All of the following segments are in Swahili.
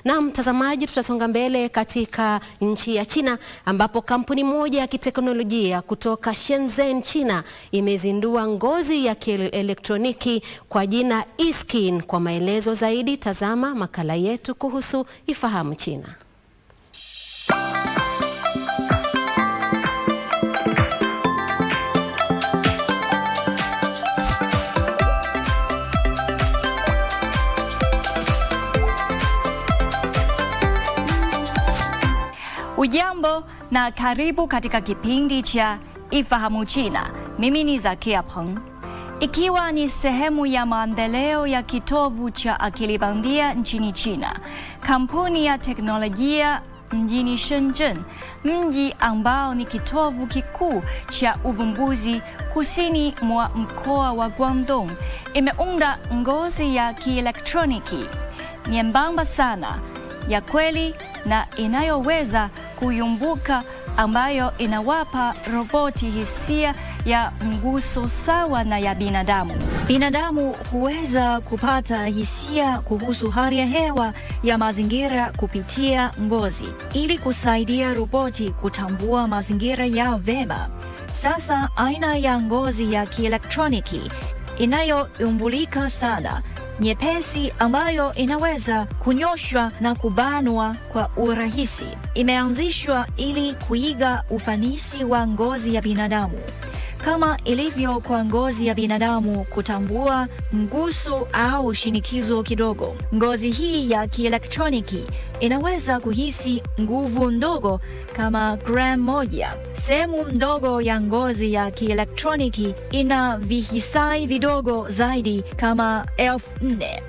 Na mtazamaji, tutasonga mbele katika nchi ya China ambapo kampuni moja ya kiteknolojia kutoka Shenzhen, China imezindua ngozi ya kielektroniki kwa jina eSkin. Kwa maelezo zaidi, tazama makala yetu kuhusu Ifahamu China. Ujambo na karibu katika kipindi cha Ifahamu China. Mimi ni Zakia Peng. Ikiwa ni sehemu ya maendeleo ya kitovu cha akili bandia nchini China, kampuni ya teknolojia mjini Shenzhen, mji ambao ni kitovu kikuu cha uvumbuzi kusini mwa mkoa wa Guangdong, imeunda ngozi ya kielektroniki nyembamba sana, ya kweli na inayoweza kuyumbuka, ambayo inawapa roboti hisia ya mguso sawa na ya binadamu. Binadamu huweza kupata hisia kuhusu hali ya hewa ya mazingira kupitia ngozi, ili kusaidia roboti kutambua mazingira yao vema. Sasa aina ya ngozi ya kielektroniki inayoyumbulika sana, nyepesi, ambayo inaweza kunyoshwa na kubanwa kwa urahisi, imeanzishwa ili kuiga ufanisi wa ngozi ya binadamu. Kama ilivyo kwa ngozi ya binadamu kutambua mguso au shinikizo kidogo, ngozi hii ya kielektroniki inaweza kuhisi nguvu ndogo kama gramu moja. Sehemu ndogo ya ngozi ya kielektroniki ina vihisai vidogo zaidi kama 4,000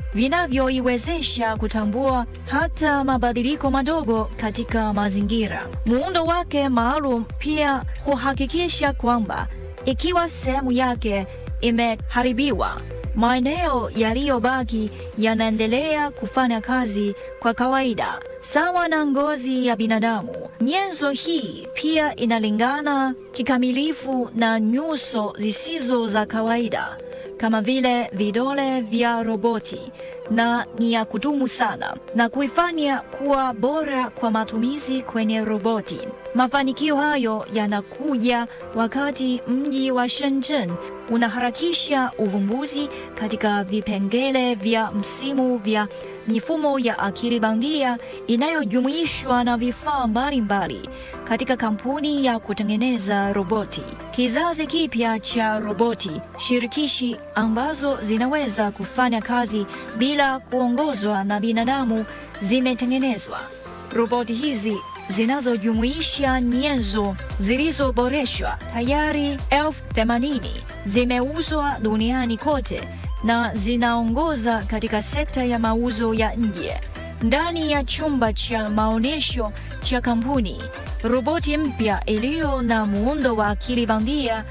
vinavyoiwezesha kutambua hata mabadiliko madogo katika mazingira. Muundo wake maalum pia huhakikisha kwamba ikiwa sehemu yake imeharibiwa, maeneo yaliyobaki yanaendelea kufanya kazi kwa kawaida, sawa na ngozi ya binadamu. Nyenzo hii pia inalingana kikamilifu na nyuso zisizo za kawaida, kama vile vidole vya roboti, na ni ya kudumu sana na kuifanya kuwa bora kwa matumizi kwenye roboti. Mafanikio hayo yanakuja wakati mji wa Shenzhen unaharakisha uvumbuzi katika vipengele vya msimu vya mifumo ya akili bandia inayojumuishwa na vifaa mbalimbali katika kampuni ya kutengeneza roboti. Kizazi kipya cha roboti shirikishi ambazo zinaweza kufanya kazi bila kuongozwa na binadamu zimetengenezwa. Roboti hizi zinazojumuisha nyenzo zilizoboreshwa tayari 80,000 zimeuzwa duniani kote na zinaongoza katika sekta ya mauzo ya nje. Ndani ya chumba cha maonyesho cha kampuni, roboti mpya iliyo na muundo wa akili bandia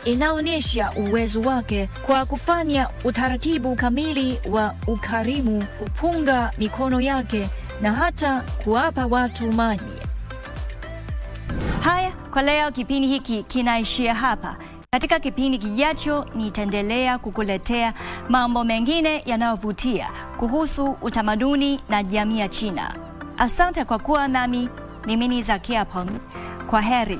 inaonyesha uwezo wake kwa kufanya utaratibu kamili wa ukarimu, kupunga mikono yake na hata kuwapa watu maji. Haya, kwa leo kipindi hiki kinaishia hapa. Katika kipindi kijacho nitaendelea kukuletea mambo mengine yanayovutia kuhusu utamaduni na jamii ya China. Asante kwa kuwa nami. Mimi ni Zakia Peng. Kwa heri.